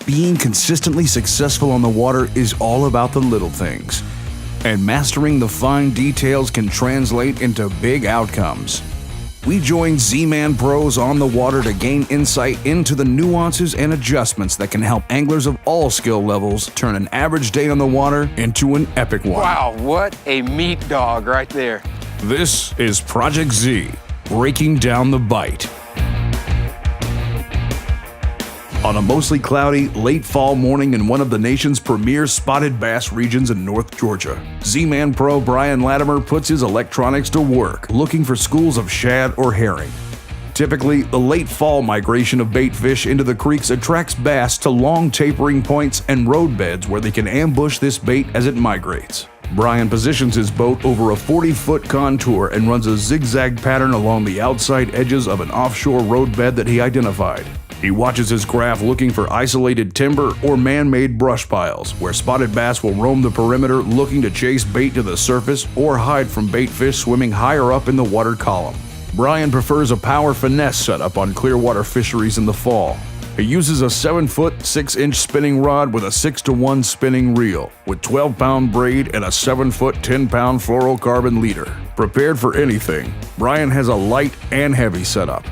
Being consistently successful on the water is all about the little things, and mastering the fine details can translate into big outcomes. We join Z-Man pros on the water to gain insight into the nuances and adjustments that can help anglers of all skill levels turn an average day on the water into an epic one. Wow, what a meat dog right there. This is Project Z, breaking down the bite. On a mostly cloudy, late fall morning in one of the nation's premier spotted bass regions in North Georgia, Z-Man Pro Brian Latimer puts his electronics to work looking for schools of shad or herring. Typically, the late fall migration of bait fish into the creeks attracts bass to long tapering points and road beds where they can ambush this bait as it migrates. Brian positions his boat over a 40-foot contour and runs a zigzag pattern along the outside edges of an offshore road bed that he identified. He watches his craft looking for isolated timber or man-made brush piles, where spotted bass will roam the perimeter looking to chase bait to the surface or hide from bait fish swimming higher up in the water column. Brian prefers a Power Finesse setup on clearwater fisheries in the fall. He uses a 7-foot, 6-inch spinning rod with a 6-to-1 spinning reel, with 12-pound braid and a 7-foot, 10-pound fluorocarbon leader. Prepared for anything, Brian has a light and heavy setup.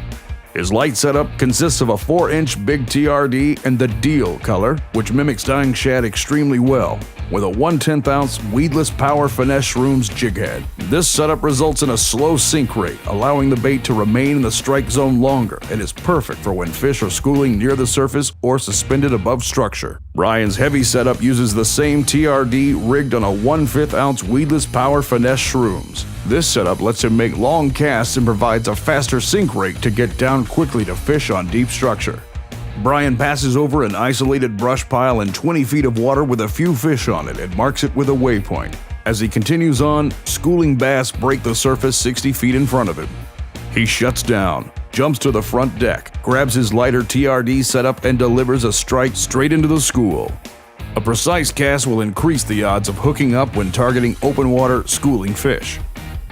His light setup consists of a 4-inch big TRD and the deal color, which mimics dying shad extremely well, with a 1/10 ounce weedless Power Finesse ShroomZ jighead. This setup results in a slow sink rate, allowing the bait to remain in the strike zone longer, and is perfect for when fish are schooling near the surface or suspended above structure. Brian's heavy setup uses the same TRD rigged on a 1/5 ounce weedless Power Finesse ShroomZ. This setup lets him make long casts and provides a faster sink rate to get down quickly to fish on deep structure. Brian passes over an isolated brush pile in 20 feet of water with a few fish on it and marks it with a waypoint. As he continues on, schooling bass break the surface 60 feet in front of him. He shuts down, jumps to the front deck, grabs his lighter TRD setup and delivers a strike straight into the school. A precise cast will increase the odds of hooking up when targeting open water schooling fish.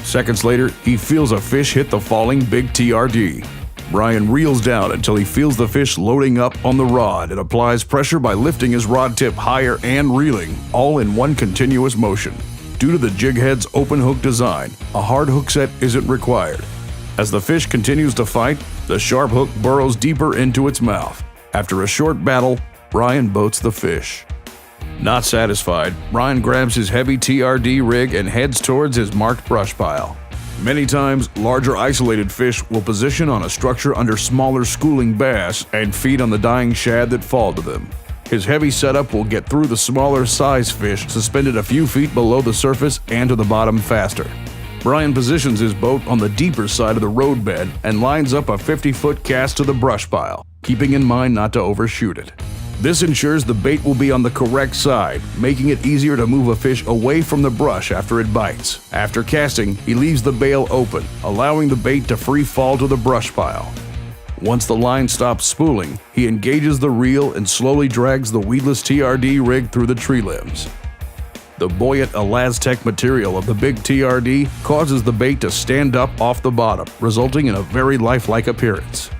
Seconds later, he feels a fish hit the falling big TRD. Brian reels down until he feels the fish loading up on the rod and applies pressure by lifting his rod tip higher and reeling, all in one continuous motion. Due to the jig head's open hook design, a hard hook set isn't required. As the fish continues to fight, the sharp hook burrows deeper into its mouth. After a short battle, Brian boats the fish. Not satisfied, Brian grabs his heavy TRD rig and heads towards his marked brush pile. Many times, larger isolated fish will position on a structure under smaller schooling bass and feed on the dying shad that fall to them. His heavy setup will get through the smaller size fish suspended a few feet below the surface and to the bottom faster. Brian positions his boat on the deeper side of the road bed and lines up a 50-foot cast to the brush pile, keeping in mind not to overshoot it. This ensures the bait will be on the correct side, making it easier to move a fish away from the brush after it bites. After casting, he leaves the bail open, allowing the bait to free fall to the brush pile. Once the line stops spooling, he engages the reel and slowly drags the weedless TRD rig through the tree limbs. The buoyant Elastec material of the big TRD causes the bait to stand up off the bottom, resulting in a very lifelike appearance.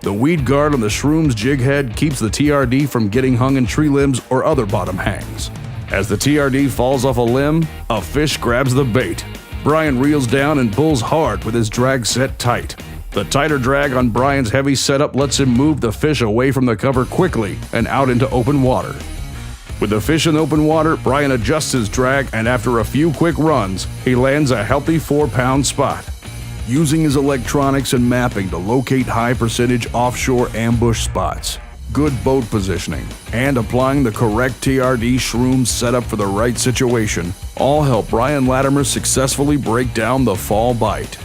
The weed guard on the ShroomZ jighead keeps the TRD from getting hung in tree limbs or other bottom hangs. As the TRD falls off a limb, a fish grabs the bait. Brian reels down and pulls hard with his drag set tight. The tighter drag on Brian's heavy setup lets him move the fish away from the cover quickly and out into open water. With the fish in open water, Brian adjusts his drag, and after a few quick runs, he lands a healthy 4-pound spot. Using his electronics and mapping to locate high-percentage offshore ambush spots, good boat positioning, and applying the correct TRD ShroomZ setup for the right situation all help Brian Latimer successfully break down the fall bite.